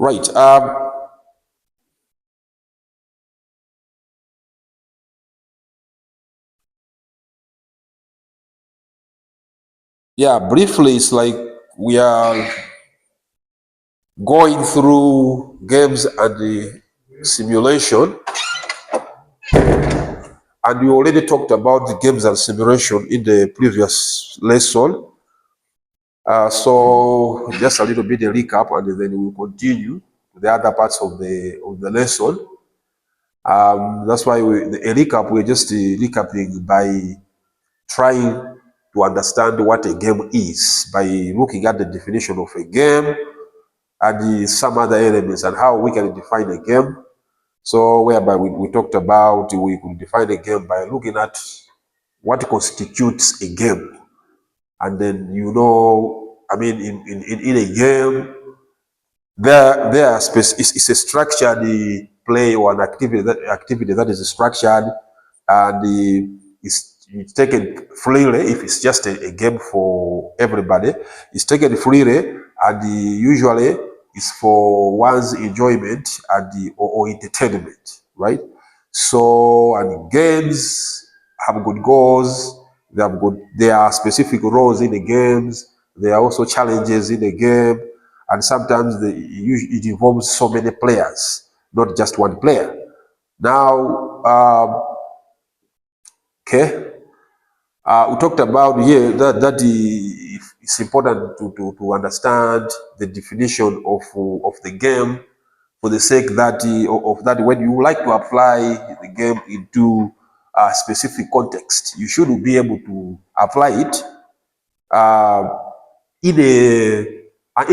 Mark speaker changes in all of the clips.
Speaker 1: Right. Yeah, briefly, it's like we are going through games and the simulation, and we already talked about the games and simulation in the previous lesson. So just a little bit of recap, and then we'll continue to the other parts of the lesson. That's why a recap, we're just recapping by trying to understand what a game is by looking at the definition of a game and some other elements and how we can define a game. So whereby we talked about we could define a game by looking at what constitutes a game. And then, I mean, in a game, there are space. It's a structured play or an activity that is structured, and it's taken freely. If it's just a game for everybody, it's taken freely, and usually it's for one's enjoyment and or entertainment, right? So, and games have good goals. There are specific roles in the games. There are also challenges in the game, and sometimes it involves so many players, not just one player. Now, okay, we talked about here that it's important to understand the definition of the game for the sake that of that when you like to apply the game into a specific context, you should be able to apply it uh, in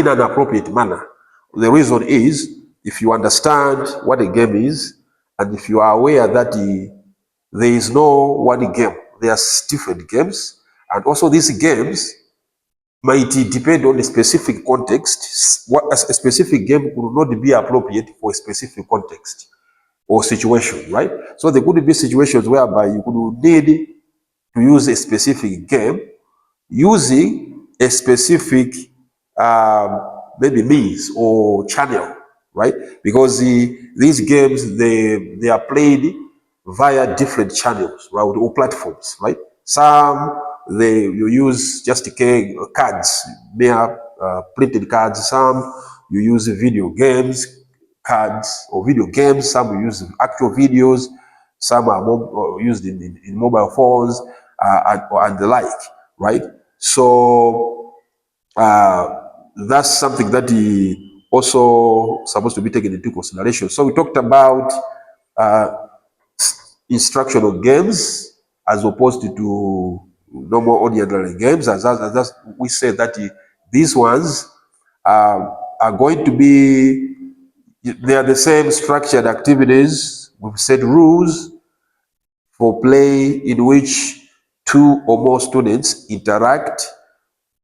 Speaker 1: an appropriate manner. The reason is if you understand what a game is, and if you are aware that there is no one game, there are different games, and also these games might depend on a specific context. What a specific game could not be appropriate for a specific context or situation, right? So there could be situations whereby you could need to use a specific game using a specific maybe means or channel, right? Because these games they are played via different channels, right, or platforms, right? Some you use just cards, mere printed cards. Some you use video games cards or video games. Some use actual videos. Some are used in mobile phones and the like, right? So that's something that also supposed to be taken into consideration. So we talked about instructional games as opposed to normal ordinary games. As we said that these ones are going to be, they are the same structured activities. We've set rules for play in which two or more students interact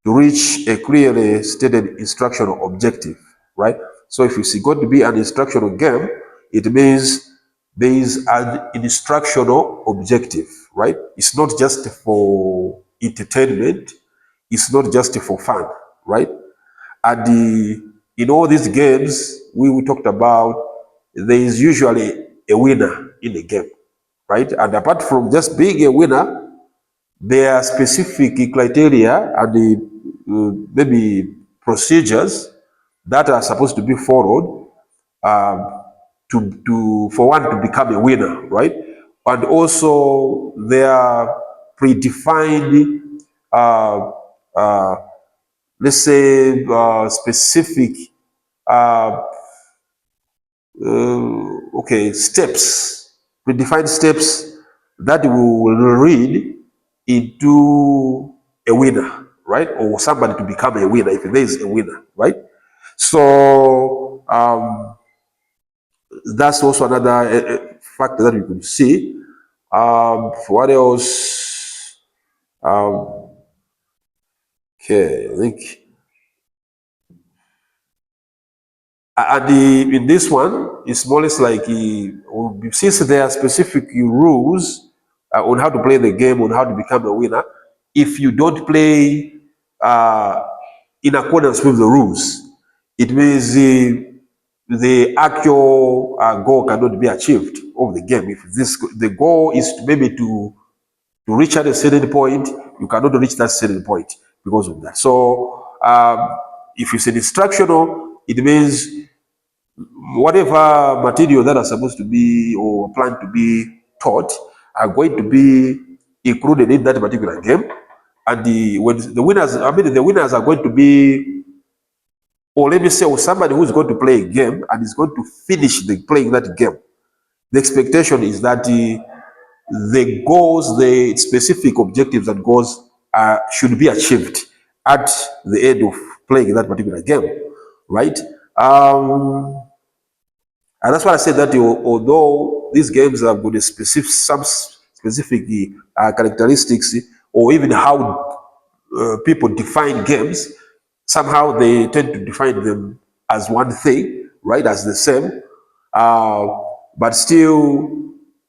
Speaker 1: to reach a clearly stated instructional objective, right? So if it's going to be an instructional game, it means there is an instructional objective, right? It's not just for entertainment, it's not just for fun, right? And in all these games we talked about, there is usually a winner in the game, right? And apart from just being a winner, there are specific criteria and maybe procedures that are supposed to be followed for one to become a winner, right? And also there are predefined, uh, uh, let's say, specific, uh, steps, predefined steps that will lead into a winner, right? Or somebody to become a winner if there is a winner, right? So that's also another factor that you could see. What else? Okay, I think. In this one, it's more or less like since there are specific rules on how to play the game, on how to become a winner. If you don't play uh, in accordance with the rules, it means the actual goal cannot be achieved of the game. If the goal is maybe to reach at a certain point, you cannot reach that certain point because of that. So if it's an instructional, it means whatever material that are supposed to be or planned to be taught are going to be included in that particular game. And when the winners, I mean, the winners are going to be, or let me say, or somebody who is going to play a game and is going to finish playing that game. The expectation is that the goals, the specific objectives and goals should be achieved at the end of playing that particular game, right? And that's why I said that although these games have got some specific characteristics, or even how people define games, somehow they tend to define them as one thing, right, as the same. But still,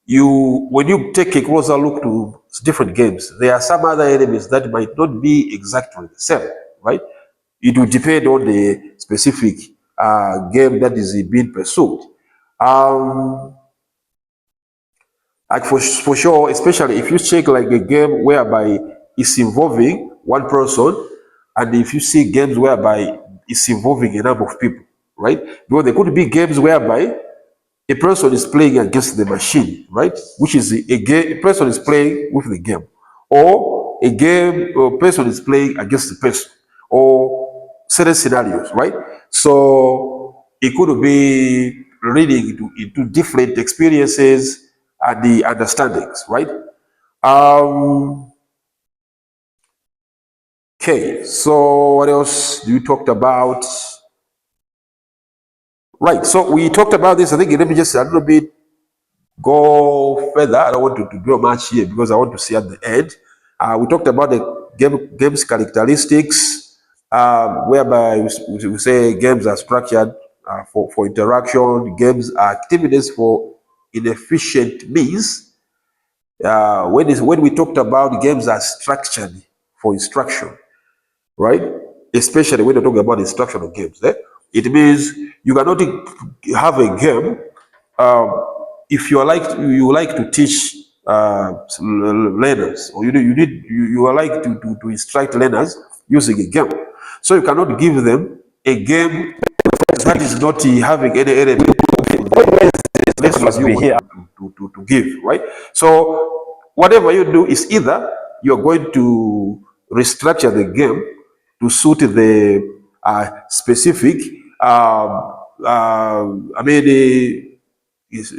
Speaker 1: when you take a closer look to different games, there are some other elements that might not be exactly the same, right? It will depend on the specific game that is being pursued. Like for sure, especially if you check like a game whereby it's involving one person, and if you see games whereby it's involving a number of people, right? Because there could be games whereby a person is playing against the machine, right? Which is a game, a person is playing with the game, or a person is playing against the person, or certain scenarios, right? So it could be reading into different experiences and the understandings, right? Um, okay, so what else do you talked about? Right, so we talked about this. I think let me just a little bit go further. I don't want to dwell much here because I want to see at the end. We talked about the game's characteristics, whereby we say games are structured for interaction, games are activities for inefficient means. When we talked about games are structured for instruction, right? Especially when you're talking about instructional games, it means you cannot have a game if you like to teach learners, or you are like to instruct learners using a game. So you cannot give them a game that is not having any element of the lessons you want to give, right? So whatever you do is either you're going to restructure the game to suit the specific, I mean,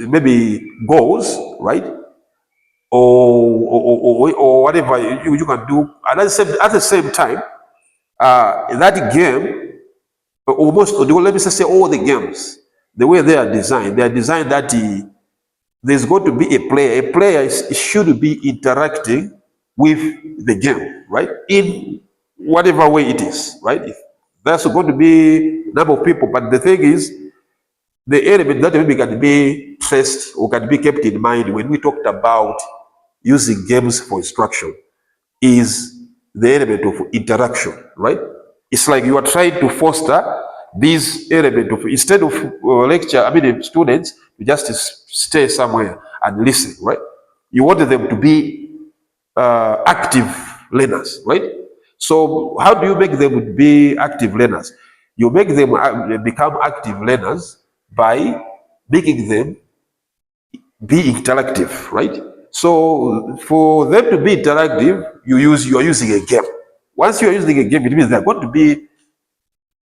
Speaker 1: maybe goals, right? Or whatever you can do. And at the same time, that game, almost, let me just say all the games, the way they are designed that there's going to be a player. A player should be interacting with the game, right? In whatever way it is, right? If there's going to be a number of people, but the thing is, the element that maybe can be traced or can be kept in mind when we talked about using games for instruction is the element of interaction, right? It's like you are trying to foster this element of, instead of lecture, I mean, students to just stay somewhere and listen, right? You want them to be active learners, right? So how do you make them be active learners? You make them become active learners by making them be interactive, right? So for them to be interactive, you are using a game. Once you are using a game, it means they're going to be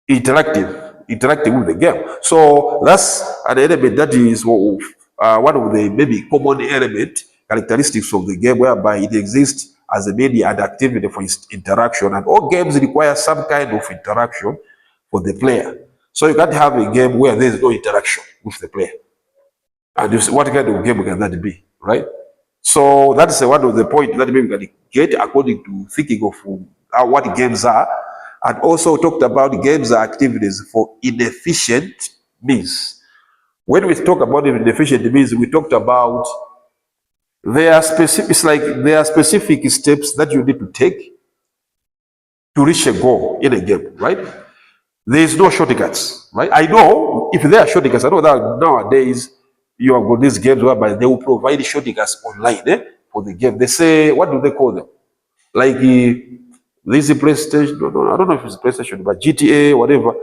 Speaker 1: interacting with the game. So that's an element that is one of the maybe common element characteristics of the game, whereby it exists as a media and activity for interaction, and all games require some kind of interaction for the player. So you can't have a game where there is no interaction with the player. And what kind of game can that be, right? So that's one of the points that maybe we can get according to thinking of what games are, and also talked about games are activities for inefficient means. When we talk about inefficient means, we talked about there are specific. It's like there are specific steps that you need to take to reach a goal in a game, right? There is no shortcuts, right? I know if there are shortcuts, I know that nowadays you have got these games whereby they will provide shortcuts online for the game. They say, what do they call them? Like this is PlayStation, no, I don't know if it's PlayStation, but GTA, whatever.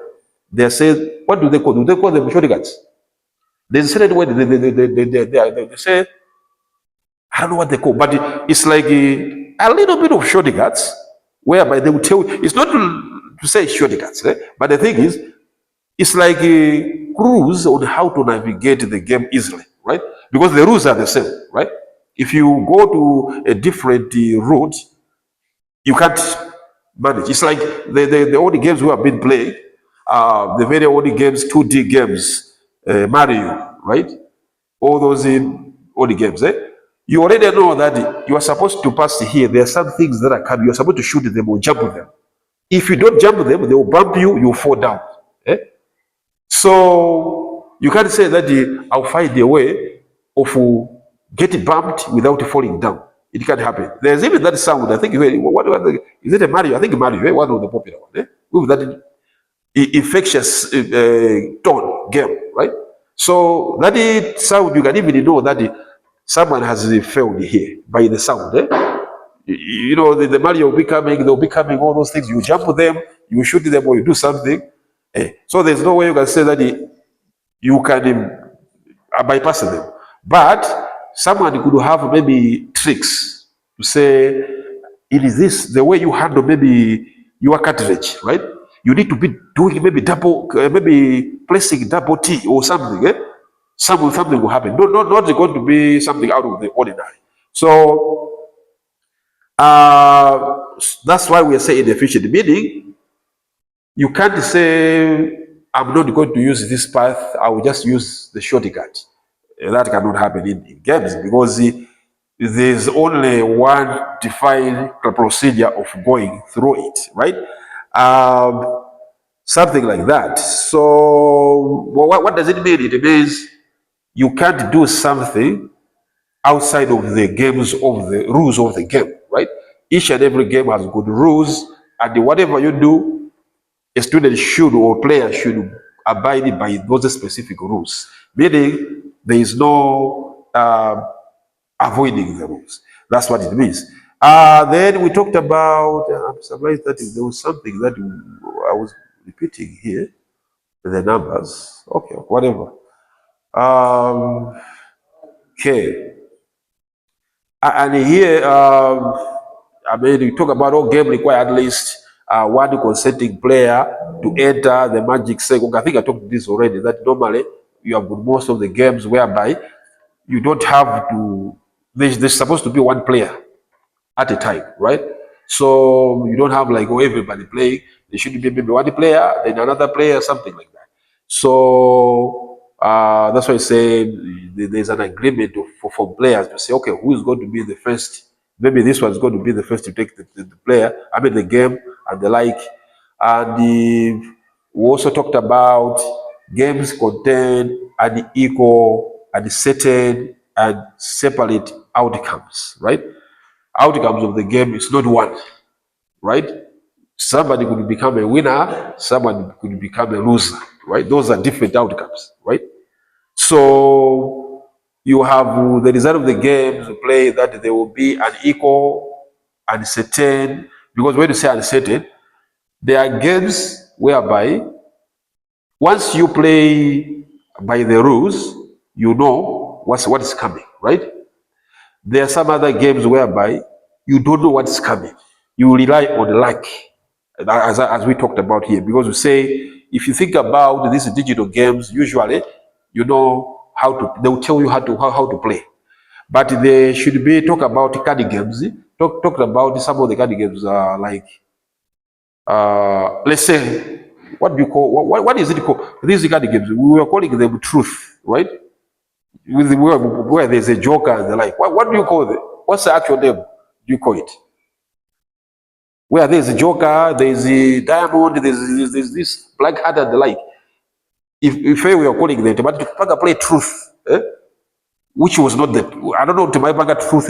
Speaker 1: They say, what do they call? Do they call them shortcuts? There's a certain way they say, I don't know what they call, but it's like a little bit of shortcuts whereby they will tell you, it's not to say shortcuts, but the thing is, it's like a rules on how to navigate the game easily, right? Because the rules are the same, right? If you go to a different route, you can't manage. It's like the old games we have been playing, the very old games, 2D games, Mario, right? All those old games, You already know that you are supposed to pass here. There are some things that are coming. You're supposed to shoot them or jump them. If you don't jump them, they will bump you, you'll fall down. Eh? So you can't say that I'll find a way of getting bumped without falling down. It can't happen. There's even that sound. I think is it a Mario? I think Mario, one of the popular one. With that infectious tone game, right? So that sound, you can even know that someone has failed here by the sound. You know, the Mario will be coming, they'll be coming, all those things. You jump them, you shoot them, or you do something. So there's no way you can say that you can bypass them. But someone could have maybe tricks to say, it is this, the way you handle maybe your cartridge, right? You need to be doing maybe double, maybe placing double T or something. Something will happen. Not going to be something out of the ordinary. So that's why we are saying inefficient, meaning you can't say, I'm not going to use this path, I will just use the shortcut. That cannot happen in games because there's only one defined procedure of going through it, right? Something like that. So, what does it mean? It means you can't do something outside of the games of the rules of the game, right? Each and every game has good rules, and whatever you do, a student should or player should abide by those specific rules. Meaning there is no avoiding the rules. That's what it means. Then we talked about, I'm surprised that there was something that I was repeating here, the numbers. Okay, whatever. Okay. And here, I mean, we talk about all game require at least one consenting player to enter the magic circle. I think I talked this already, that normally you have got most of the games whereby you don't have to, there's supposed to be one player at a time, right? So you don't have like everybody playing. There should be maybe one player, then another player, something like that. So that's why I say there's an agreement for players to say, okay, who is going to be the first? Maybe this one's going to be the first to take the player, I mean the game and the like. And we also talked about games contain an equal and certain and separate outcomes, right? Outcomes of the game is not one, right? Somebody could become a winner, someone could become a loser, right? Those are different outcomes, right? So you have the result of the games you play that there will be an equal, uncertain, because when you say uncertain, there are games whereby once you play by the rules, you know what is coming, right? There are some other games whereby you don't know what's coming. You rely on luck, as we talked about here, because we say if you think about these digital games, usually you know how to. They will tell you how to play, but they should be talk about card games. Talk about some of the card games like let's say what do you call what is it called? These card games we were calling them truth, right? Where there's a joker and the like. What do you call it? What's the actual name? Do you call it? Where there's a joker, there's a diamond, there's this black hat and the like. If we are calling them, but to play truth, which was not the, I don't know to my truth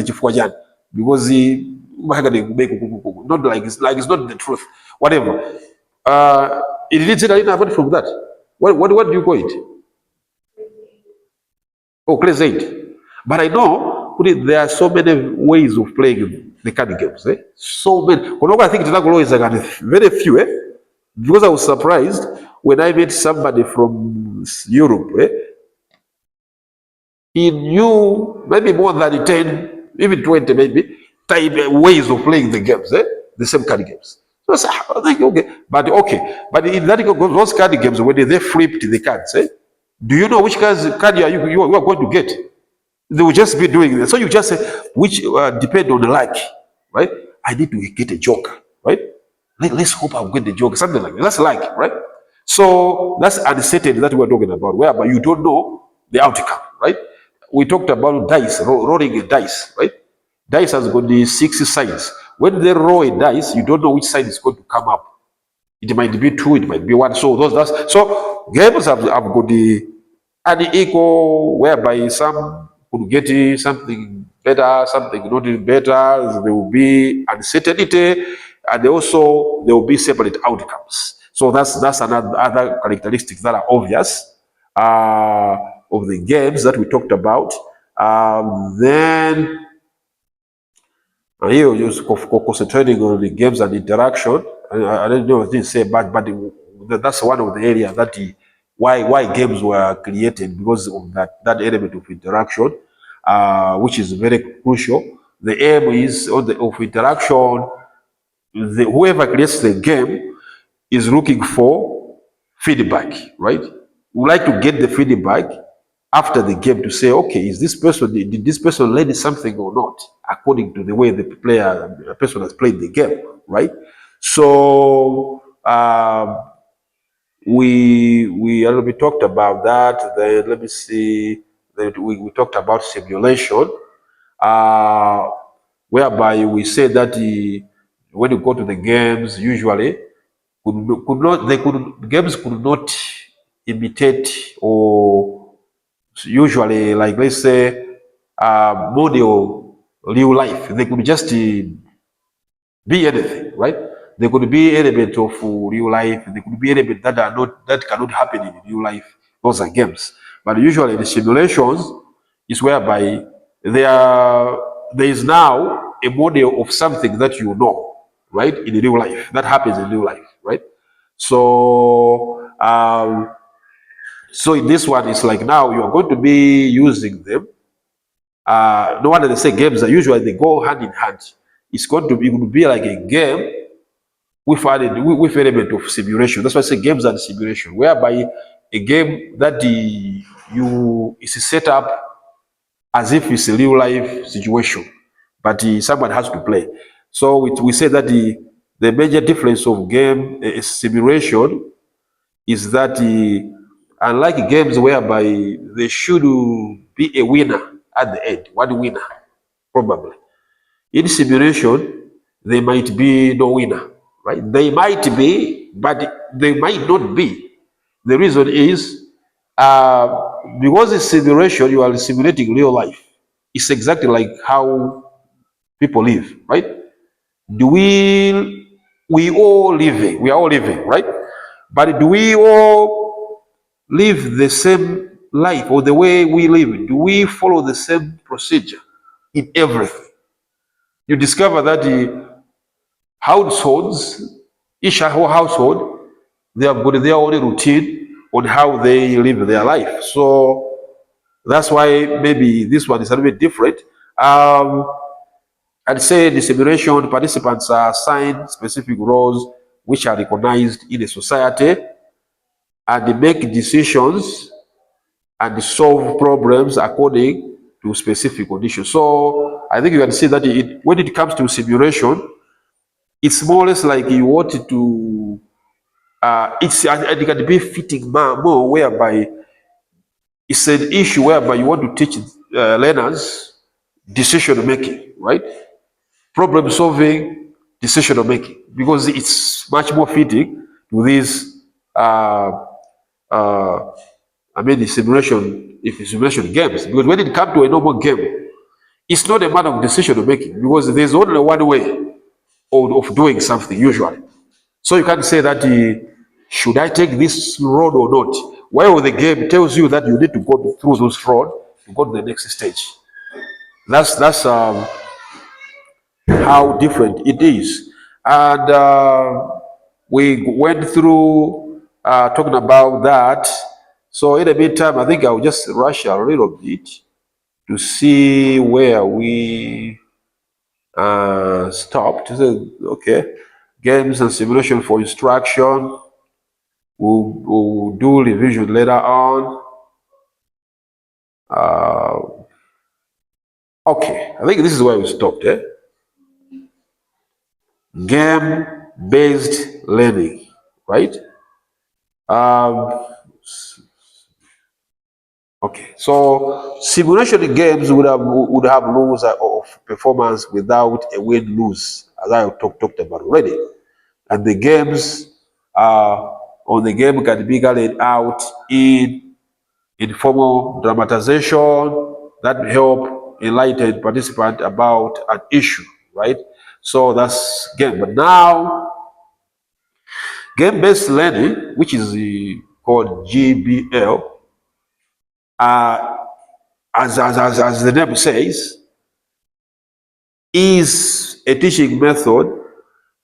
Speaker 1: because not like it's not the truth. Whatever. It needs it apart from that. What do you call it? Oh, Class 8. But I know there are so many ways of playing the card games. So many. I think Tinagolo is very few. Because I was surprised when I met somebody from Europe. He knew maybe more than 10, even 20 maybe, ways of playing the games, the same card games. So I think, okay. But in that, those card games, when they flipped the cards, do you know which card you are going to get? They will just be doing this. So you just say, which depend on the luck, right? I need to get a joker, right? Let's hope I'll get the joker, something like that. That's luck, right? So that's uncertainty that we're talking about, whereby you don't know the outcome, right? We talked about dice, rolling a dice, right? Dice has got the 6 sides. When they roll a dice, you don't know which side is going to come up. It might be 2, it might be 1. So games have got the unequal, whereby some could get something better, something not better. There will be uncertainty, and also there will be separate outcomes. So that's another other characteristics that are obvious of the games that we talked about. Then here you're just concentrating on the games and interaction. I don't know, I didn't say bad, but that's one of the areas that why games were created, because of that element of interaction, which is very crucial. The aim is of interaction. Whoever creates the game is looking for feedback, right? We like to get the feedback after the game to say, okay, did this person learn something or not, according to the way the person has played the game, right? So we talked about that. Then let me see. Then we talked about simulation, uh, whereby we say that when you go to the games, usually games could not imitate, or usually, like, let's say, model real life. They could just be anything, right? There could be element of real life. There could be element that cannot happen in real life. Those are games. But usually the simulations is whereby there is now a model of something that you know, right, in real life. That happens in real life, right? So so in this one, it's like now you are going to be using them. No wonder they say games are usually they go hand in hand. It would be like a game with element of simulation. That's why I say games and simulation, whereby a game that you is set up as if it's a real life situation, but someone has to play. So we say that the major difference of game simulation is that unlike games whereby there should be a winner at the end, one winner, probably. In simulation, there might be no winner, right? They might be, but they might not be. The reason is because in simulation, you are simulating real life. It's exactly like how people live, right? Do we all living? We are all living, right? But do we all live the same life, or the way we live? Do we follow the same procedure in everything? You discover that the households, each household, they have got their own routine on how they live their life. So that's why maybe this one is a little bit different. I'd say the simulation participants are assigned specific roles which are recognized in a society, and they make decisions and solve problems according to specific conditions. So I think you can see that when it comes to simulation, it's more or less like you want to it can be fitting more whereby it's an issue whereby you want to teach learners decision making, right? Problem solving, decision making, because it's much more fitting to these the simulation, if it's simulation games. Because when it comes to a normal game, it's not a matter of decision making, because there's only one way of doing something usually. So you can't say that Should I take this road or not? While the game tells you that you need to go through those road to go to the next stage. That's how different it is. And we went through talking about that. So in the meantime, I think I'll just rush a little bit to see where we stopped. So, okay, games and simulation for instruction. We'll do revision later on. Okay, I think this is where we stopped. Game-based learning, right? Um, okay, so simulation games would have rules of performance without a win-lose, as I talked about already. And the games on the game can be carried out in informal dramatization that help enlighten participant about an issue, right? So that's game. But now, game-based learning, which is called GBL, as the name says, is a teaching method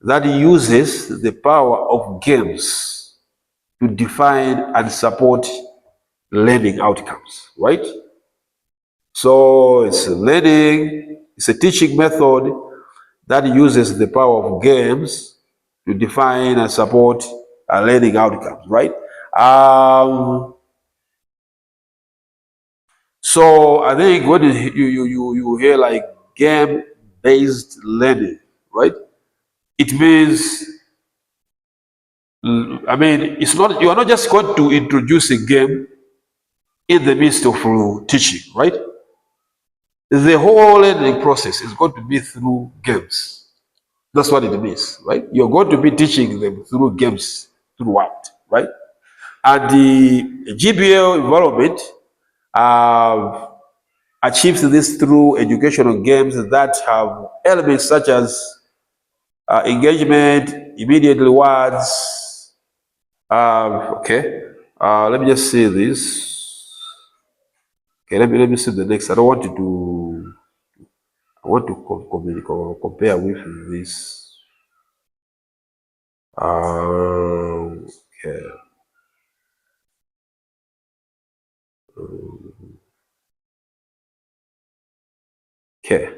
Speaker 1: that uses the power of games to define and support learning outcomes, right? So it's learning, it's a teaching method that uses the power of games to define and support learning outcomes, right? So I think when you hear like game-based learning, right? It means, I mean, it's not, you are not just going to introduce a game in the midst of teaching, right? The whole learning process is going to be through games. That's what it means, right? You're going to be teaching them through games throughout, right? And the GBL environment uh, achieves this through educational games that have elements such as engagement, immediate rewards. Okay, let me just say this. Okay, let me see the next. I don't want to. I want to compare with this. Okay. Okay.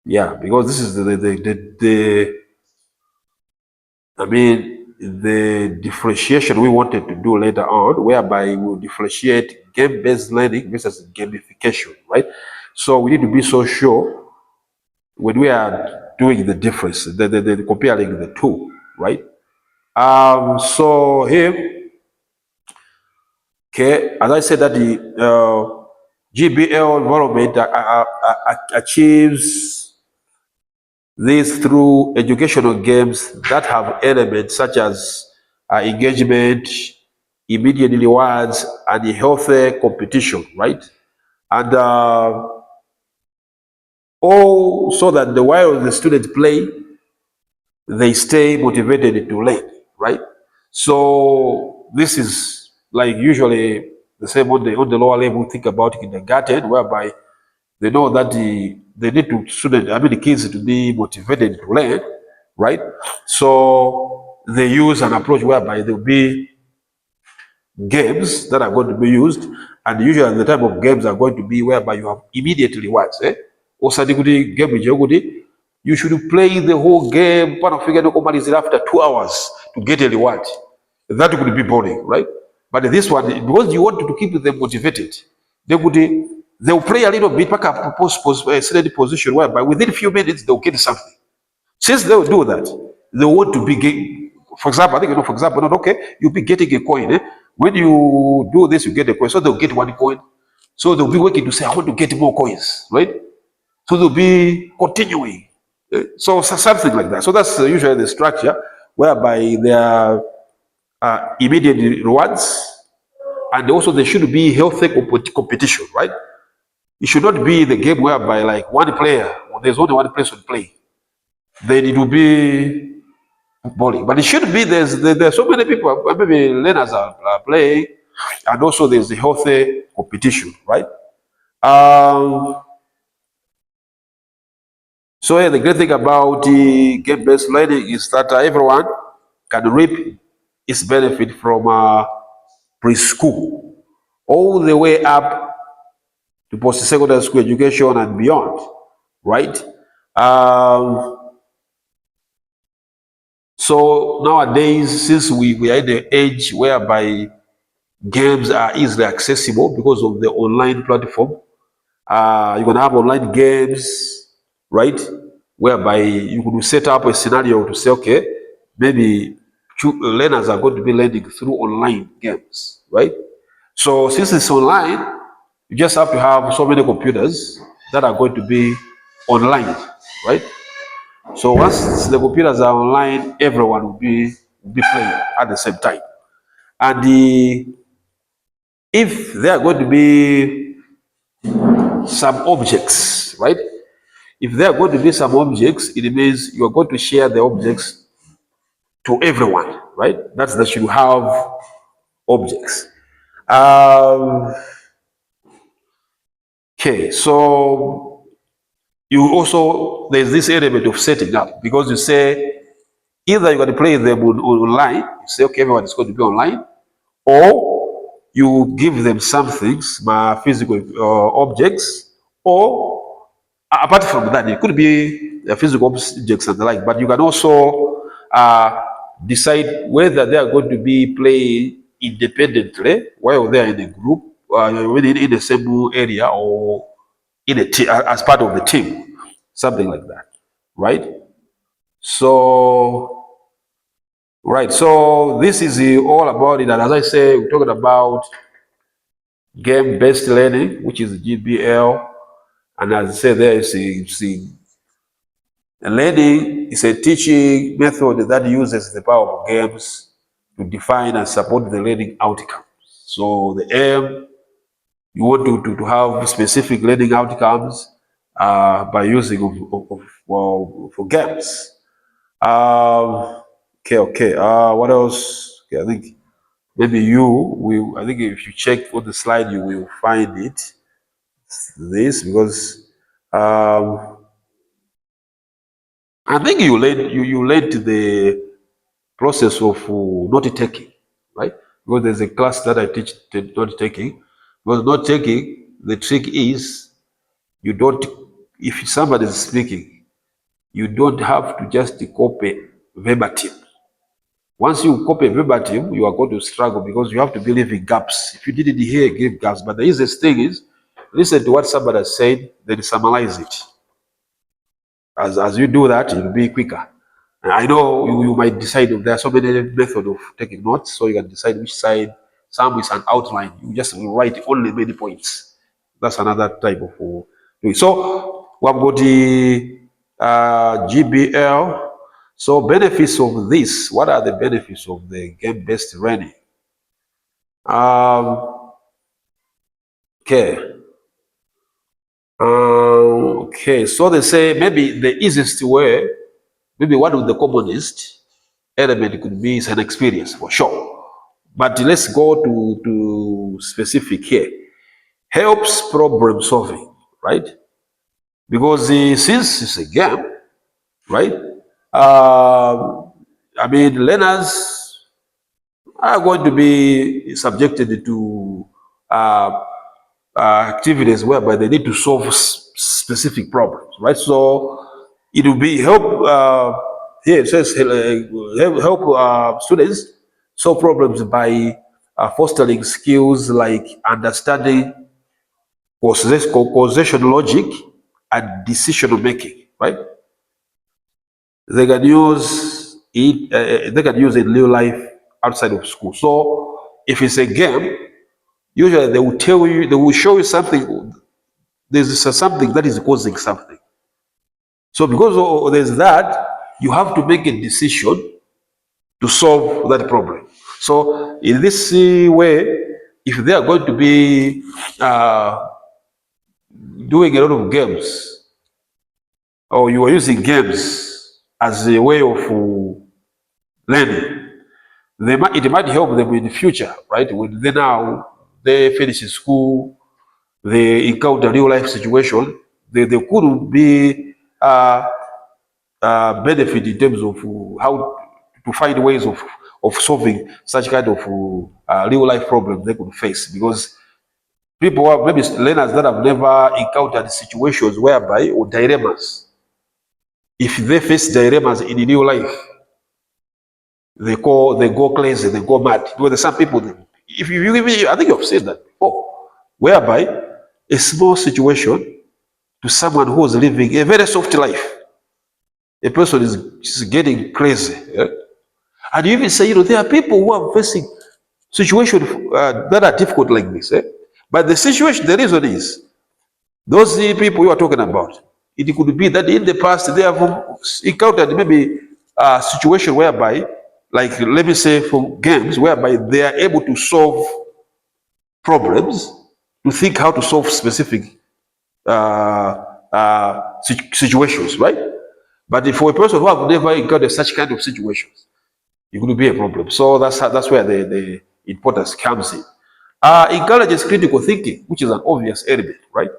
Speaker 1: Yeah, because this is the I mean the differentiation we wanted to do later on, whereby we'll differentiate game-based learning versus gamification, right? So we need to be so sure when we are doing the difference, the comparing the two, right? So here, okay, as I said that the GBL environment achieves this through educational games that have elements such as engagement, immediate rewards, and a healthy competition, right? And all so that the while the students play, they stay motivated to learn, right? So this is like usually the same on the lower level. Think about kindergarten, whereby they know that they need to student, I mean the kids to be motivated to learn, right? So they use an approach whereby there will be games that are going to be used, and usually the type of games are going to be whereby you have immediate rewards. Osati kuti game kuti you should play the whole game pana kufika nokomalizira after 2 hours to get a reward. That could be boring, right? But this one, because you want to keep them motivated, they'll play a little bit, pack up certain position whereby within a few minutes they'll get something. Since they'll do that, they want to be getting, for example, I think, for example, not okay, you'll be getting a coin. When you do this, you get a coin. So they'll get one coin. So they'll be working to say, I want to get more coins, right? So they'll be continuing. So something like that. So that's usually the structure whereby there are immediate rewards, and also there should be healthy competition, right? It should not be the game whereby like one player, or there's only one person play. Then it will be bowling. But it should be there's so many people, maybe learners are playing, and also there's the healthy competition, right? Um, so yeah, the great thing about the game-based learning is that everyone can reap its benefit from preschool all the way up to post-secondary school education and beyond, right? Um, so nowadays, since we are in the age whereby games are easily accessible because of the online platform, you're gonna have online games, right? Whereby you could set up a scenario to say, okay, maybe learners are going to be learning through online games, right? So since it's online, you just have to have so many computers that are going to be online, right? So once the computers are online, everyone will be playing at the same time. And if there are going to be some objects, right? If there are going to be some objects, it means you are going to share the objects to everyone, right? That's that you have objects. Um, okay, so you also there's this element of setting up because you say either you're going to play them online, you say okay, everyone is going to be online, or you give them some things, physical objects, or apart from that, it could be physical objects and the like, but you can also decide whether they are going to be playing independently while they are in a group, within in the same area, or in a as part of the team, something like that, right? So, right. So this is all about it. And as I say, we're talking about game-based learning, which is GBL. And as I said, there is learning is a teaching method that uses the power of games to define and support the learning outcome. So the aim, you want to have specific learning outcomes by using well, for games. Okay. What else? Okay, I think maybe you will. I think if you check for the slide, you will find it. This because I think you led to the process of note taking, right? Because there's a class that I teach note taking. Because note taking, the trick is you don't. If somebody is speaking, you don't have to just copy verbatim. Once you copy verbatim, you are going to struggle because you have to be leaving gaps. If you didn't hear, give gaps. But the easiest thing is listen to what somebody has said, then summarize it. As you do that, it'll be quicker. And I know you might decide there are so many methods of taking notes, so you can decide which side. Some is an outline. You just write only many points. That's another type of doing. So we have got the GBL. So benefits of this. What are the benefits of the game-based learning? Um, okay. Okay. So they say maybe the easiest way, maybe one of the commonest element could be is an experience for sure. But let's go to specific here. Helps problem solving, right? Because since it's a game, right? I mean, learners are going to be subjected to uh, activities whereby they need to solve specific problems, right? So it will be help. Here it says help students solve problems by fostering skills like understanding causation logic and decision making, right? They can use it. They can use it in real life outside of school. So if it's a game, usually they will tell you, they will show you something. There's something that is causing something. So because there's that, you have to make a decision to solve that problem. So in this way, if they are going to be doing a lot of games, or you are using games as a way of learning. It might help them in the future, right? When they finish school, they encounter real life situation, they could be benefit in terms of how to find ways of solving such kind of real life problems they could face, because people are maybe learners that have never encountered situations whereby, or dilemmas. If they face dilemmas in real life, they go crazy, they go mad. Because there's some people, if I think you've said that before, whereby a small situation to someone who is living a very soft life, a person is getting crazy. Yeah? And you even say, there are people who are facing situations that are difficult like this. Eh? But the situation, the reason is, those people you are talking about, it could be that in the past they have encountered maybe a situation whereby, like let me say for games, whereby they are able to solve problems, to think how to solve specific situations, right? But for a person who have never encountered such kind of situations, it could be a problem. So that's where the importance comes in. Encourages critical thinking, which is an obvious element, right?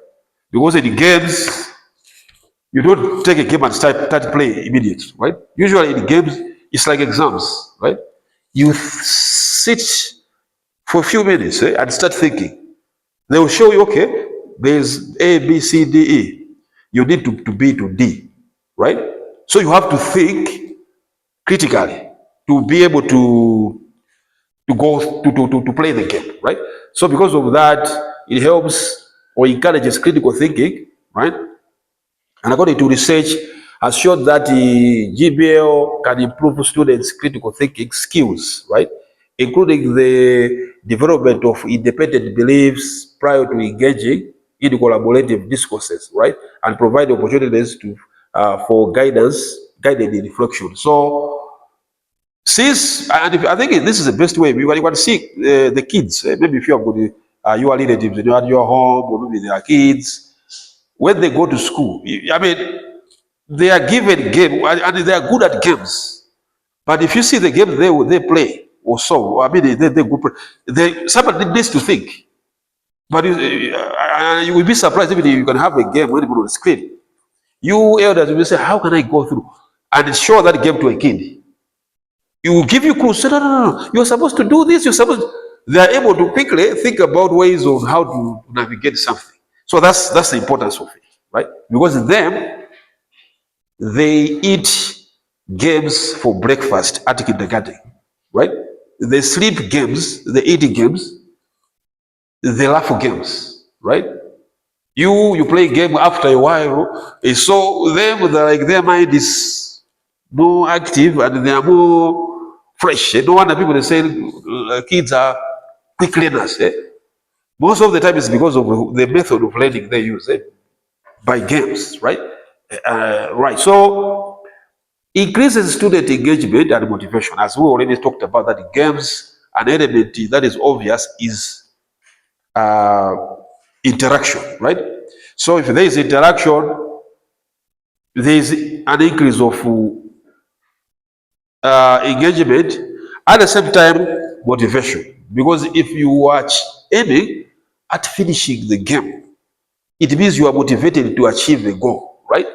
Speaker 1: Because in games, you don't take a game and start playing immediately, right? Usually in games, it's like exams, right? You sit for a few minutes and start thinking. They will show you, okay, there's A, B, C, D, E. You need to B to D, right? So you have to think critically to be able to play the game, right? So because of that, it helps or encourages critical thinking, right? And according to research, has shown that the GBL can improve students' critical thinking skills, right? Including the development of independent beliefs prior to engaging in collaborative discourses, right? And provide opportunities for guided reflection. So, I think this is the best way, you can see the kids, maybe if you have got your relatives at your home, or maybe they are kids, when they go to school, I mean, they are given game and they are good at games. But if you see the game they play or so, I mean, they go play. Somebody needs to think. But you will be surprised if you can have a game when you go on the screen. You elders will say, how can I go through and show that game to a kid? You will give you clues. Say, no. You're supposed to do this. You're supposed. They are able to quickly think about ways on how to navigate something. So that's the importance of it, right? Because them, they eat games for breakfast at kindergarten, right? They sleep games, they eat games, they laugh games, right? You play game after a while, so them like their mind is more active and they are more fresh. No wonder people they say kids are quick learners. Most of the time it's because of the method of learning they use by games, right? Right. So increases student engagement and motivation. As we already talked about, that games, an element that is obvious is uh, interaction, right? So if there is interaction, there is an increase of engagement, at the same time motivation. Because if you are aiming at finishing the game, it means you are motivated to achieve a goal, right?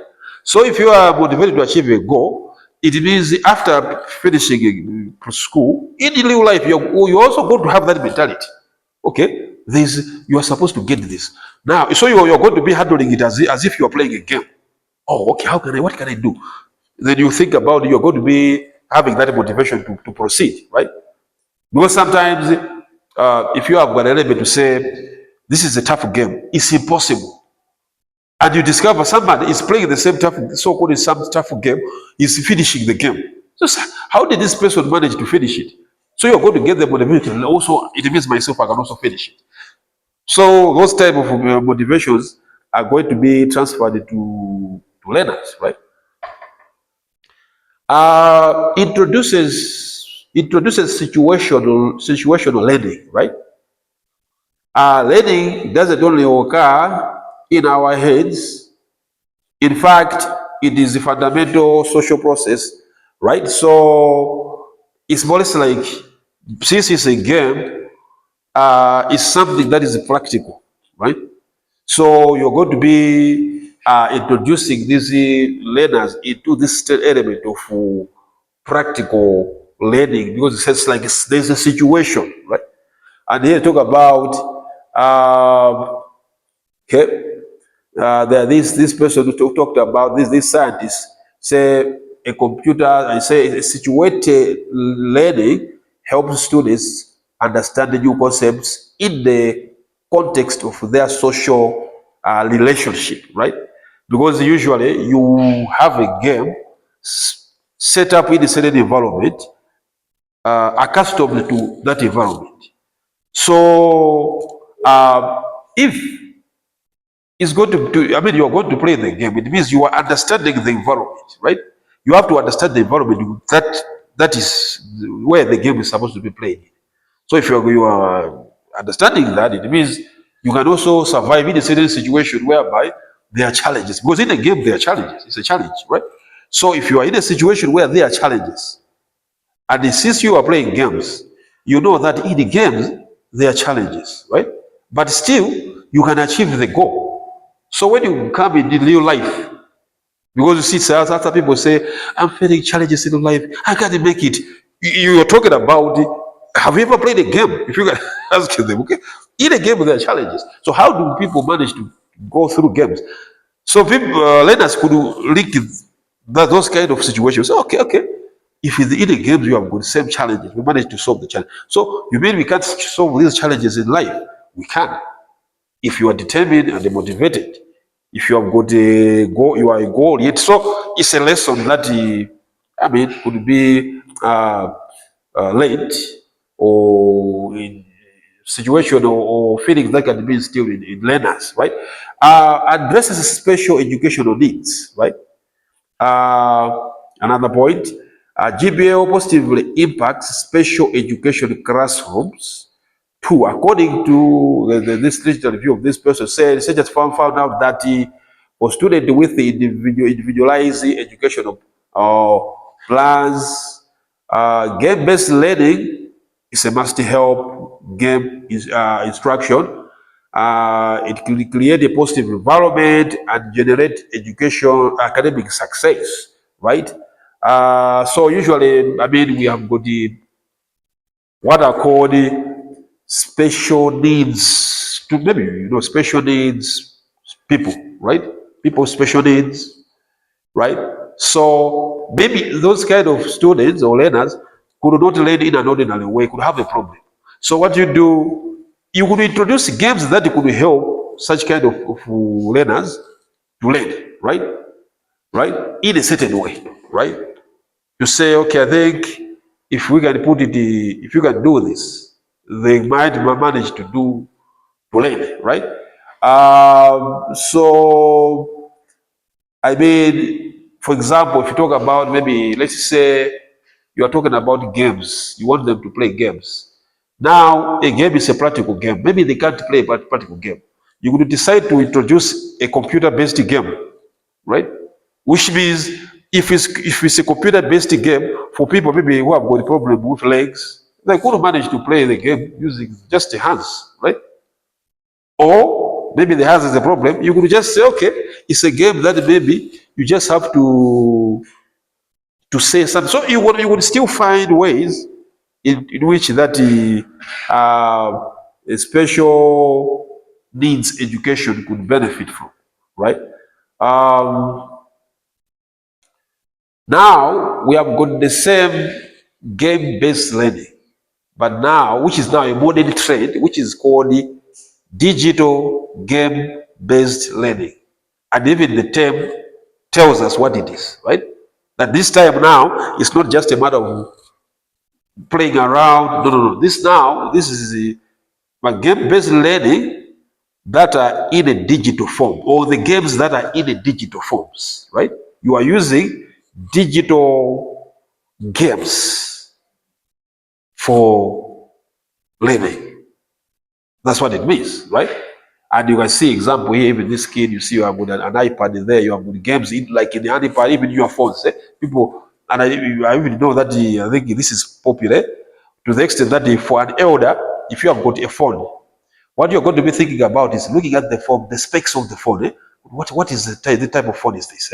Speaker 1: So if you are motivated to achieve a goal, it means after finishing school, in real life, you're also going to have that mentality. Okay, you are supposed to get this. Now, so you're going to be handling it as if you're playing a game. Oh, okay, what can I do? Then you think about it, you're going to be having that motivation to proceed, right? Because sometimes if you have got an element to say, this is a tough game, it's impossible, and you discover somebody is playing the same tough, so-called some tough game, is finishing the game. So how did this person manage to finish it? So you're going to get the motivation. Also, it means myself, I can also finish it. So those type of motivations are going to be transferred to learners, right? Introduces situational learning, right? Learning doesn't only occur in our heads. In fact, it is a fundamental social process, right? So It's more or less like, since it's a game, it's something that is practical, right? So you're going to be introducing these learners into this element of practical learning, because it says like there's a situation, right? And here talk about okay, there this person who talked about this scientist say a computer and say a situated learning helps students understand the new concepts in the context of their social relationship, right? Because usually you have a game set up in a certain environment, accustomed to that environment. So if it's going to, I mean, you're going to play the game. It means you are understanding the environment, right? You have to understand the environment. That is where the game is supposed to be played. So if you are understanding that, it means you can also survive in a certain situation whereby there are challenges. Because in a game, there are challenges. It's a challenge, right? So if you are in a situation where there are challenges, and since you are playing games, you know that in the games, there are challenges, right? But still, you can achieve the goal. So when you come in real life, because you see, after people say, I'm facing challenges in life, I can't make it. You're talking about, have you ever played a game? If you can ask them, okay? In a game, there are challenges. So how do people manage to go through games? So people, learners could link those kind of situations. Okay, okay. If in the games you have got the same challenges, we manage to solve the challenge. So you mean we can't solve these challenges in life? We can, if you are determined and motivated. If you have got a goal, you are a goal yet. So it's a lesson that I mean could be late, or in situation or feelings that can be instilled in learners, right? Addresses special educational needs, right? Another point, GBL positively impacts special education classrooms. Two, according to this digital review of this person, said researchers found out that for students with the individualized educational plans, game-based learning is a must-help game instruction. It will create a positive environment and generate education, academic success, right? So usually, I mean, we have got the what are called special needs, to maybe special needs people, right? People with special needs, right? So maybe those kind of students or learners could not learn in an ordinary way, could have a problem. So what you do, you could introduce games that could help such kind of learners to learn, right? Right? In a certain way, right? You say, okay, I think if we can put it, if you can do this, they might manage to learn, right? So I mean, for example, if you talk about, maybe let's say you are talking about games, you want them to play games. Now, a game is a practical game. Maybe they can't play a practical game. You could decide to introduce a computer-based game, right? Which means if it's a computer-based game for people maybe who have got a problem with legs, they could manage to play the game using just the hands, right? Or maybe the hands is a problem. You could just say, okay, it's a game that maybe you just have to say something. So you would still find ways in which that a special needs education could benefit from, right? Um, Now we have got the same game-based learning, but now, which is now a modern trend, which is called the digital game-based learning. And even the term tells us what it is, right? That this time now, it's not just a matter of playing around. No, no, no. This is the game-based learning that are in a digital form, or the games that are in a digital forms, right? You are using digital games for learning. That's what it means, right? And you can see example here, even this kid, you see you have got an iPad there, you have got games in like in the iPad, even your phones. People And I even know that I think this is popular to the extent that for an elder, if you have got a phone, what you're going to be thinking about is looking at the phone, the specs of the phone. What is the type of phone is this?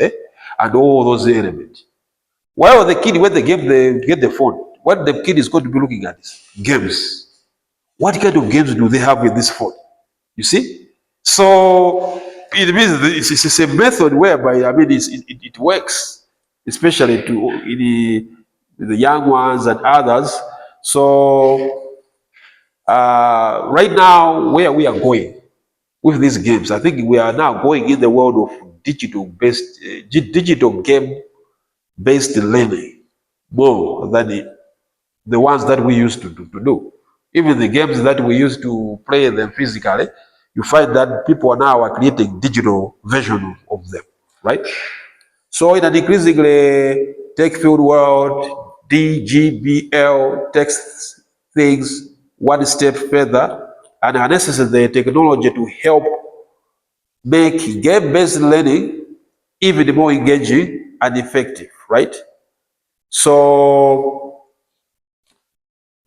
Speaker 1: And all those elements. While the kid, when they get the phone, what the kid is going to be looking at is games. What kind of games do they have with this phone? You see? So it means it's a method whereby, I mean, it works, especially to the young ones and others. So right now, where we are going with these games, I think we are now going in the world of digital game-based learning more than the ones that we used to do. Even the games that we used to play them physically, you find that people now are creating digital version of them, right? So in an increasingly tech-filled world, DGBL takes things one step further and harnesses the technology to help make game-based learning even more engaging and effective, right? So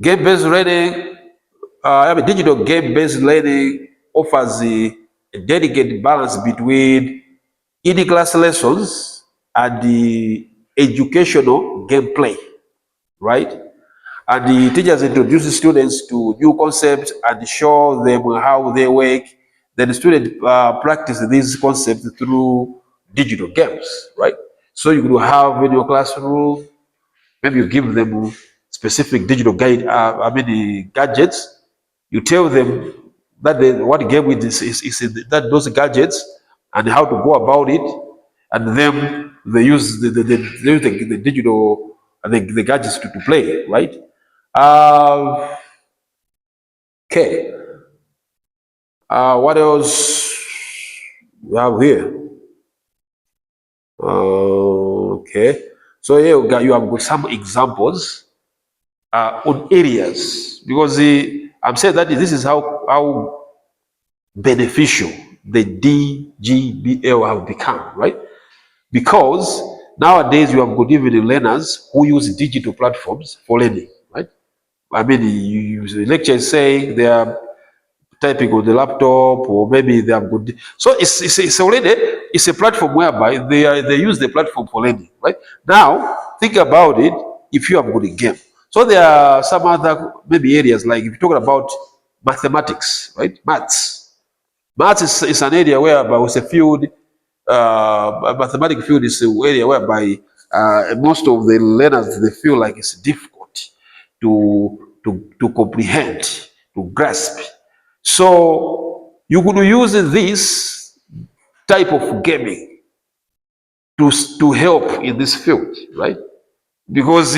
Speaker 1: game-based learning, digital game-based learning offers a delicate balance between in-class lessons and the educational gameplay, right? And the teachers introduce students to new concepts and show them how they work. Then the students practice these concepts through digital games, right? So you could have in your classroom, maybe you give them specific digital gadgets. You tell them that what game it is that those gadgets and how to go about it, and then they use the digital the gadgets to play, right? Uh, okay. What else we have here? Okay. So here you have got some examples on areas because I'm saying that this is how beneficial the DGBL have become, right? Because nowadays you have got even learners who use digital platforms for learning, right? I mean, you use the lecture is saying they are typing on the laptop, or maybe they have good. So it's already it's a platform whereby they use the platform for learning, right? Now think about it. If you have got a game, so there are some other maybe areas like if you're talking about mathematics, right? Maths is an area whereby it's a field. Mathematics field is an area whereby most of the learners they feel like it's difficult to comprehend, to grasp. So you could use this type of gaming to help in this field, right? Because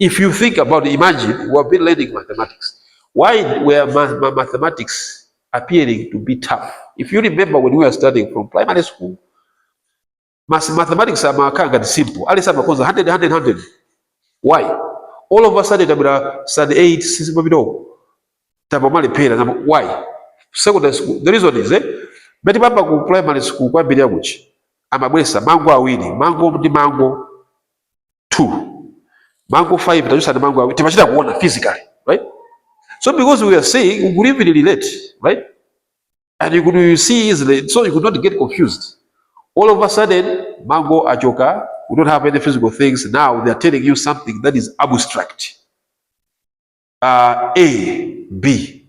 Speaker 1: if you think about it, imagine we have been learning mathematics. Why were mathematics appearing to be tough? If you remember when we were studying from primary school, mathematics are makanga simple. Ali sama kwanza 100. Why? All of a sudden, study 8, why? Secondary school. The reason is beti papa ku primary school kwa bilia guchi. Amabwesa mango awili, mango 2. Mango 5 tajusa na mango awili. Timashita kuona physically, right? So because we are saying we could even relate, right? And you could see easily, so you could not get confused. All of a sudden, mango achoka, we don't have any physical things. Now they are telling you something that is abstract. A, B,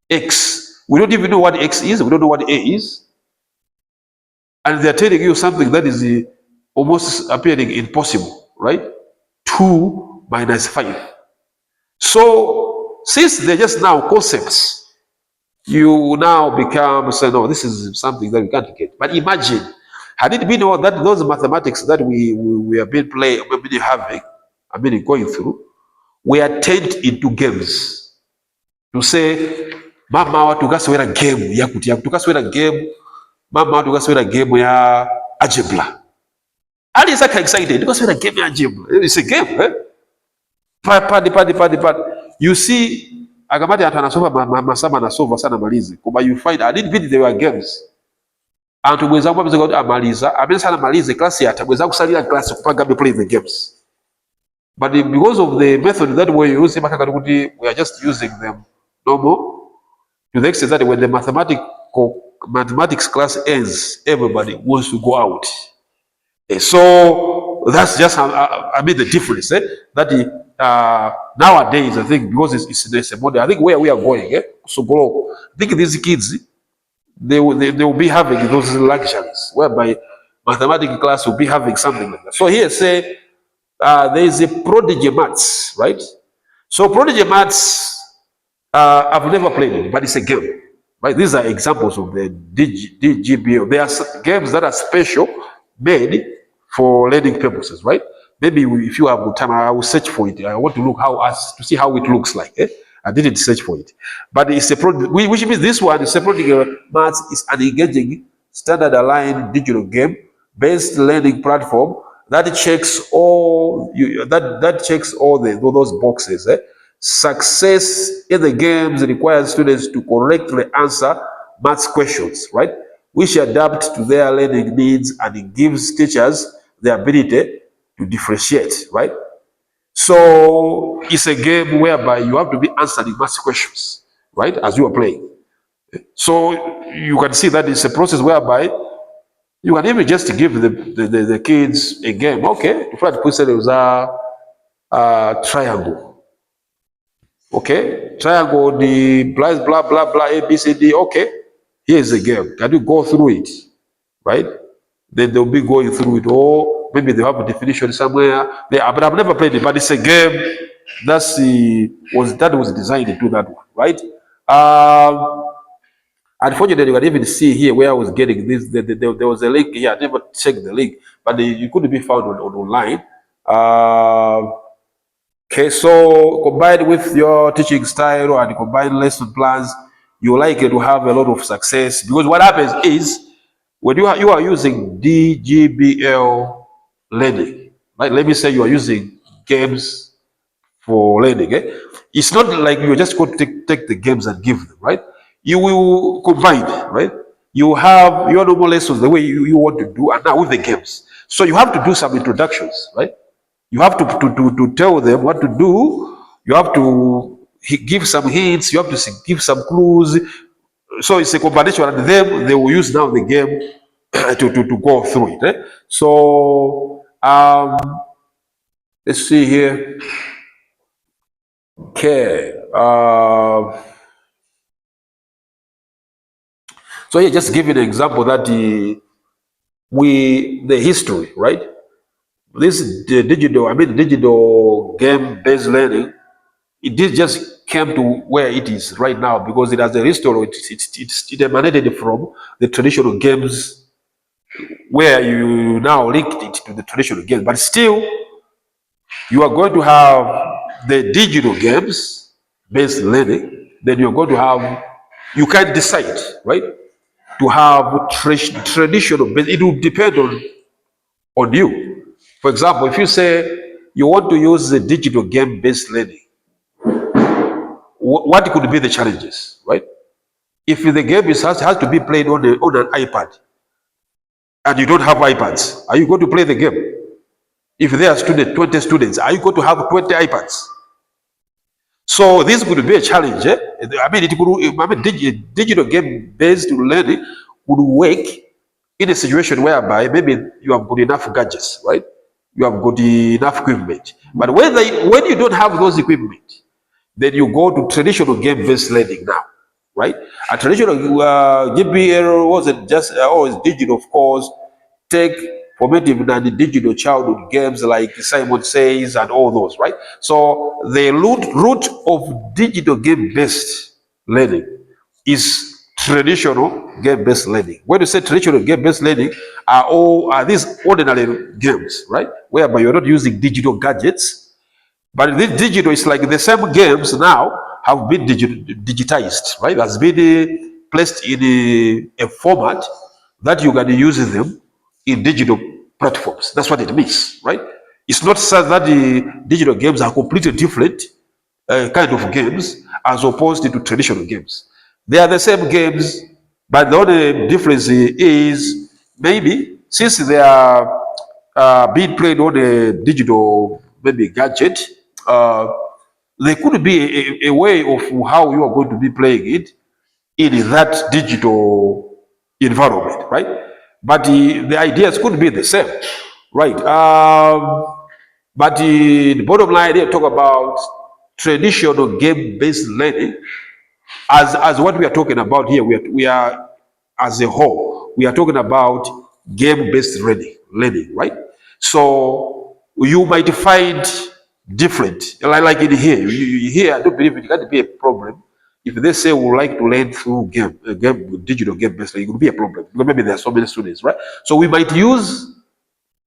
Speaker 1: X. We don't even know what X is. We don't know what A is. And they're telling you something that is almost appearing impossible, right? 2 minus 5. So, since they're just now concepts, you now become, say, no, this is something that we can't get. But imagine, had it been all that those mathematics that we have been playing, we've been having, going through, we are turned into games. To say, mama watu tukaswera game ya kuti tukaswera game, mama watu tukaswera game ya algebra. Ali is excited tukaswera game ya algebra. It's a game, eh? Padi. You see, agamati hata anasoma masama anasoma sana malizi. Kuba you find I didn't think they were games. anthu bweza kupapezeka kuti amaliza amene sanamalize klasi yatha bweza kusalira klasi kupangabe play the games. But because of the method that we use, we are just using them normal to the extent that when the mathematics class ends, everybody wants to go out. So that's just the difference. That nowadays, I think because it's a model, I think where we are going, so I think these kids, they will be having those luxuries whereby mathematics class will be having something like that. So here say there is a prodigy maths, right? So prodigy maths, I've never played it, but it's a game, right? These are examples of the DGBO. There are games that are special, made for learning purposes, right? Maybe if you have time, I will search for it. I want to look to see how it looks like. I didn't search for it, but it's a which means this one is a prodigy maths is an engaging, standard aligned digital game based learning platform that checks all those boxes. Success in the games requires students to correctly answer maths questions, right? Which adapt to their learning needs and gives teachers the ability to differentiate, right? So it's a game whereby you have to be answering maths questions, right, as you are playing. So you can see that it's a process whereby you can even just give the kids a game. Okay, if I put there was a triangle. Okay, triangle, the blah blah blah blah A B C D. Okay, here's a game. Can you go through it? Right? Then they'll be going through it. Or maybe they have a definition somewhere. But I've never played it. But it's a game that was designed to do that one, right? Unfortunately, you can even see here where I was getting this. There was a link here. I never checked the link, but you couldn't be found online. Okay, so combined with your teaching style and combined lesson plans, you're likely to have a lot of success, because what happens is when you are using DGBL learning, right? Let me say you are using games for learning. It's not like you're just going to take the games and give them, right? You will combine, right? You have your normal lessons the way you want to do, and now with the games. So you have to do some introductions, right? You have to tell them what to do. You have to give some hints. You have to give some clues. So it's a combination, and then they will use now the game to go through it. So let's see here. Okay. So here, just give you an example that the history, right? This digital game-based learning, it did just came to where it is right now because it has a history. It emanated from the traditional games, where you now linked it to the traditional games. But still, you are going to have the digital games-based learning. Then you're going to have, you can decide, right, to have traditional. But it will depend on you. For example, if you say you want to use the digital game-based learning, what could be the challenges, right? If the game has to be played on an iPad, and you don't have iPads, are you going to play the game? If there are 20 students, are you going to have 20 iPads? So this could be a challenge. Digital game-based learning would work in a situation whereby maybe you have got enough gadgets, right? You have got enough equipment. But when you don't have those equipment, then you go to traditional game-based learning now, right? A traditional GBL wasn't just always digital, of course. Take formative and digital childhood games like Simon Says and all those, right? So the root of digital game-based learning is traditional game-based learning. When you say traditional game-based learning, are these ordinary games, right? Whereby you're not using digital gadgets, but this digital is like the same games now have been digitized, right? Has been placed in a format that you can use them in digital platforms. That's what it means, right? It's not such that the digital games are completely different kind of games as opposed to traditional games. They are the same games, But the only difference is maybe since they are being played on a digital maybe gadget, uh, there could be a way of how you are going to be playing it in that digital environment, right? But the ideas could be the same, right? But the bottom line, they talk about traditional game-based learning as what we are talking about here. We are as a whole, we are talking about game-based learning, right? So you might find different, like in here. Here, I don't believe it can be a problem. If they say we would like to learn through digital game-based learning, it would be a problem because maybe there are so many students, right? So we might use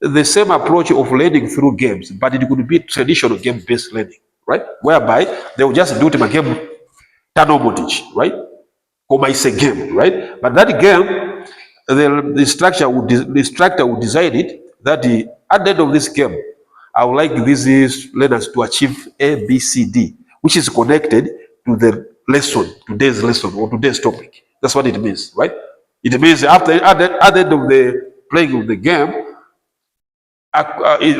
Speaker 1: the same approach of learning through games, but it could be traditional game-based learning, right? Whereby they will just do it in a game, turn on voltage, right? Or it's a game, right? But that game, the instructor would decide it that at the end of this game, I would like these learners to achieve A, B, C, D, which is connected to the lesson, today's lesson or today's topic. That's what it means, right? It means at the end of the playing of the game,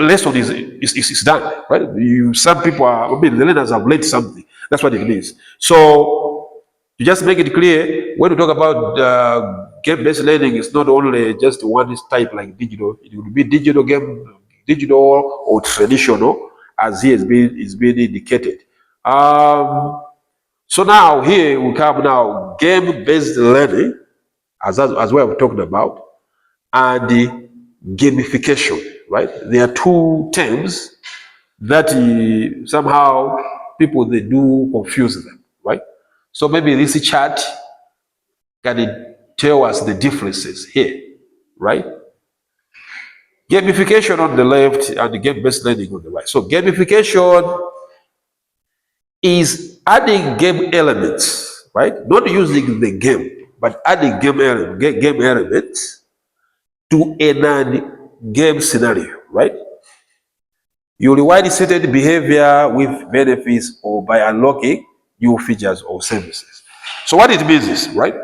Speaker 1: lesson is done, right? Some people are, I mean, the learners have learned something. That's what it means. So to just make it clear, when we talk about game-based learning, it's not only just one type like digital. It will be digital or traditional, as here is being indicated. So now here we come now game-based learning, as we have talked about, and the gamification, right? There are two terms that somehow people they do confuse them, right? So maybe this chart can tell us the differences here, right? Gamification on the left and the game-based learning on the right. So gamification is adding game elements, right? Not using the game, but adding game elements to a non-game scenario, right? You reward certain behavior with benefits or by unlocking new features or services. So what it means is, right?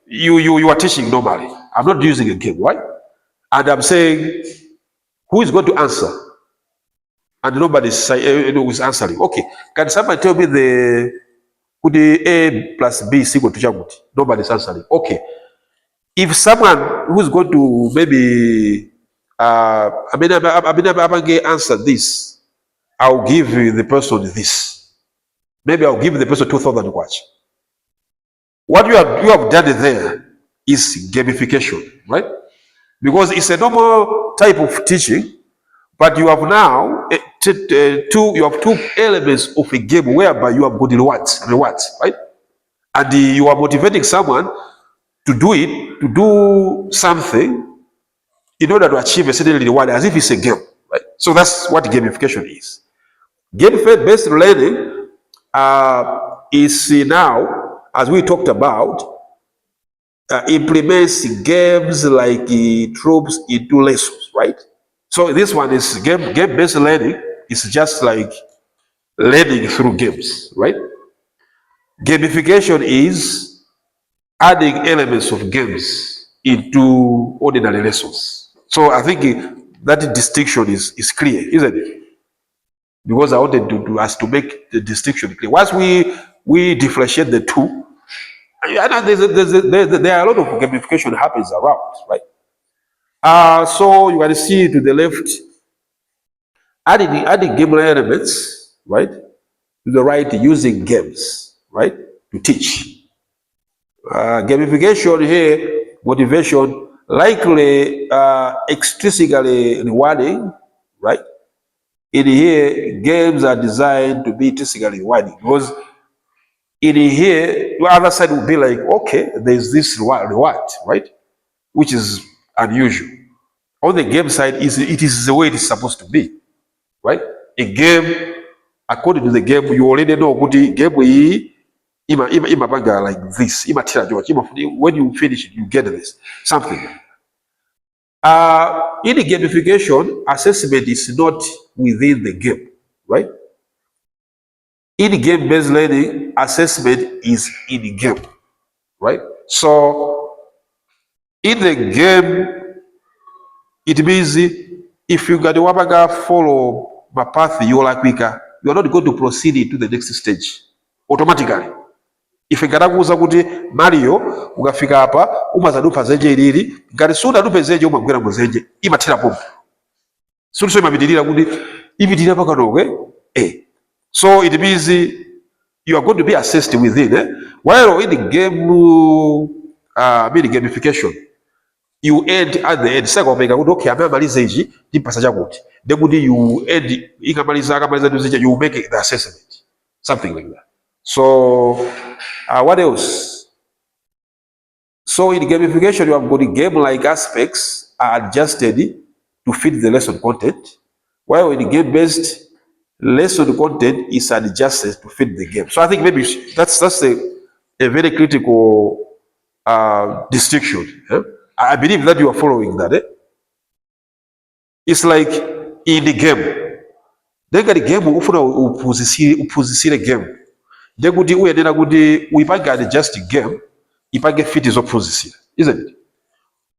Speaker 1: You are teaching normally. I'm not using a game, right? And I'm saying, who is going to answer? And nobody is answering. Okay, can somebody tell me could the A plus B is equal to Chamuti? Nobody is answering. Okay, if someone who's going to maybe Abinabage answer this, I'll give the person this. Maybe I'll give the person 2,000 watch. What you have done there is gamification, right? Because it's a normal type of teaching, but you have now you have two elements of a game whereby you have got rewards, right? And you are motivating someone to do something in order to achieve a certain reward as if it's a game, right? So that's what gamification is. Game-based learning is now, as we talked about, implements games like tropes into lessons, right? So this one is game-based learning. It's just like learning through games, right? Gamification is adding elements of games into ordinary lessons. So I think that distinction is clear, isn't it? Because I wanted to us to make the distinction clear. Once we differentiate the two, there are a lot of gamification happens around, right? So you can see to the left, adding game elements, right? To the right, using games, right, to teach. Gamification here, motivation, likely extrinsically rewarding, right? In here, games are designed to be intrinsically rewarding because in here, the other side would be like, okay, there's this reward, right? Which is unusual. On the game side, it is the way it is supposed to be, right? A game, according to the game, you already know what the game ima banga like this. When you finish it, you get this something. In the gamification, assessment is not within the game, right? In game-based learning, assessment is in the game. right? So in the game, it means if you got wabaga follow my path, you're like quicker, you're not going to proceed into the next stage automatically. Ife ngatakuuza kuti Mario ukafika apa umazadupa zenje ilili ngati sudadupe zenje umagwera muzenje imathera pomwe suliso imapitirira kuti ipitirira pakanoke so it means you are going to be assessed within while in the game gamification you end at the end saka wapeka kuti okay amamaliza ichi timpasa chakuti then kuti you end akamaliza tuzinja you make the assessment something like that. So what else? So in gamification, you have got the game-like aspects are adjusted to fit the lesson content, while in game-based, lesson content is adjusted to fit the game. So I think maybe that's a very critical distinction. I believe that you are following that. It's like in the game, then the game upuzisire game. Then kuti uyenera kuti uipange adjust game ipange fit izopuzisira, isn't it?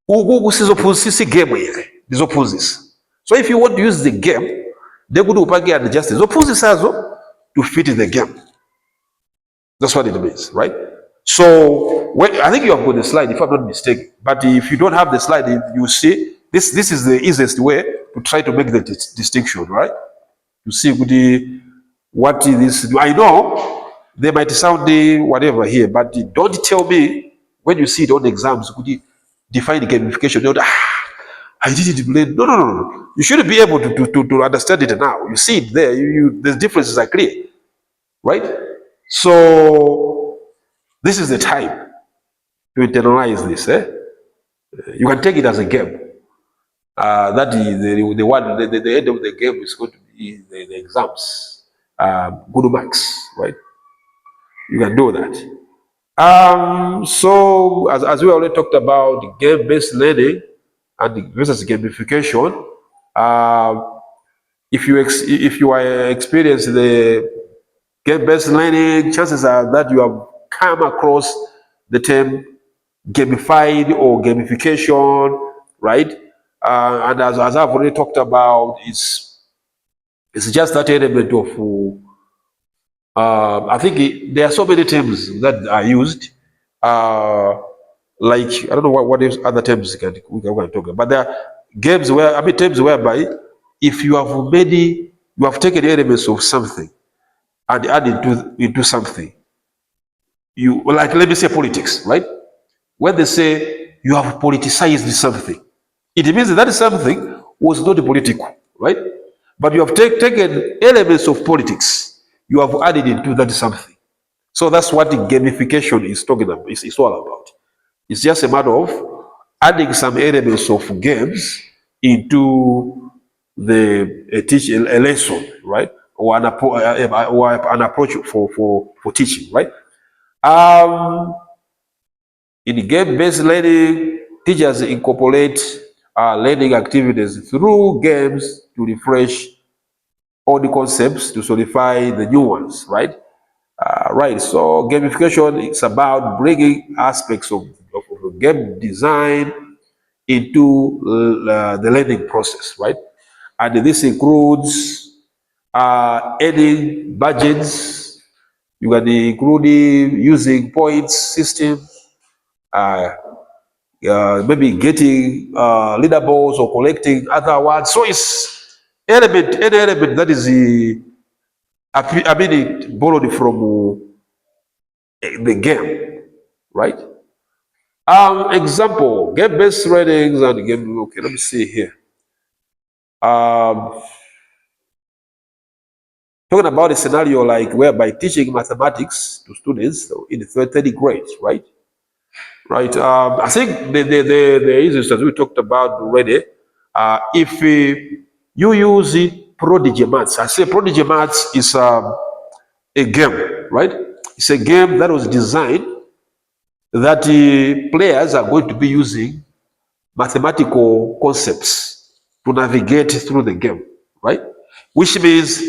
Speaker 1: Usizopuzisisa game ere ndizopuzisa. So if you want to use the game, then kuti upange adjust izopuzisazo to fit the game. That's what it means, right? So I think you have got the slide, if I'm not mistaken. But if you don't have the slide, you see this is the easiest way to try to make the distinction, right? You see what is this? I know they might sound whatever here, but don't tell me when you see it on exams, could you define the gamification? I didn't blame. No. You should be able to understand it now. You see it there. The differences are clear, right? So this is the time to internalize this. You can take it as a game. That is the end of the game is going to be the exams, good marks, right? You can do that. So as we already talked about game-based learning and versus gamification, if you are experiencing the game-based learning, chances are that you have come across the term gamified or gamification, right? And as I've already talked about, it's just that element of I think there are so many terms that are used, like I don't know what other terms we can talk about, but there are games terms whereby if you have taken elements of something and added into something, like let me say politics, right? When they say you have politicized something, it means that something was not political, right? But you have taken elements of politics. You have added into that something. So that's what the gamification is talking about. It's all about. It's just a matter of adding some elements of games into a lesson, right? Or an approach for teaching, right? In game-based learning, teachers incorporate learning activities through games to refresh all the concepts to solidify the new ones, right? Right. So gamification is about bringing aspects of game design into the learning process, right? And this includes adding budgets. You can include using points system, maybe getting leaderboards or collecting other awards. So it's any element that is it borrowed from the game, right? Example, game-based learning and game. Okay, let me see here. Talking about a scenario like whereby teaching mathematics to students in the third grade, right? Right. I think the issues that we talked about already. If you use Prodigy Maths, I say Prodigy Maths is a game, right? It's a game that was designed that players are going to be using mathematical concepts to navigate through the game, right? Which means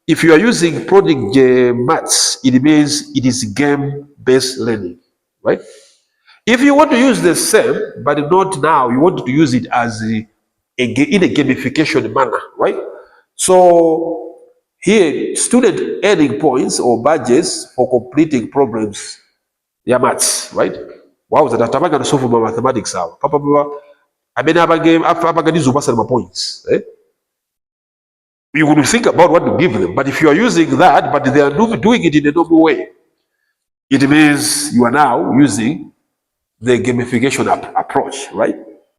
Speaker 1: if you are using Prodigy Maths, it means it is game-based learning, right? If you want to use the same, but not now, you want to use it as in a gamification manner, right? So here, student earning points or badges for completing problems, yeah, maths, right? Wow, that I'm solve for mathematics out. Papa, I mean, have a game after these my points. Eh? You would think about what to give them, but if you are using that, but they are doing it in a normal way, it means you are now using the gamification approach, right?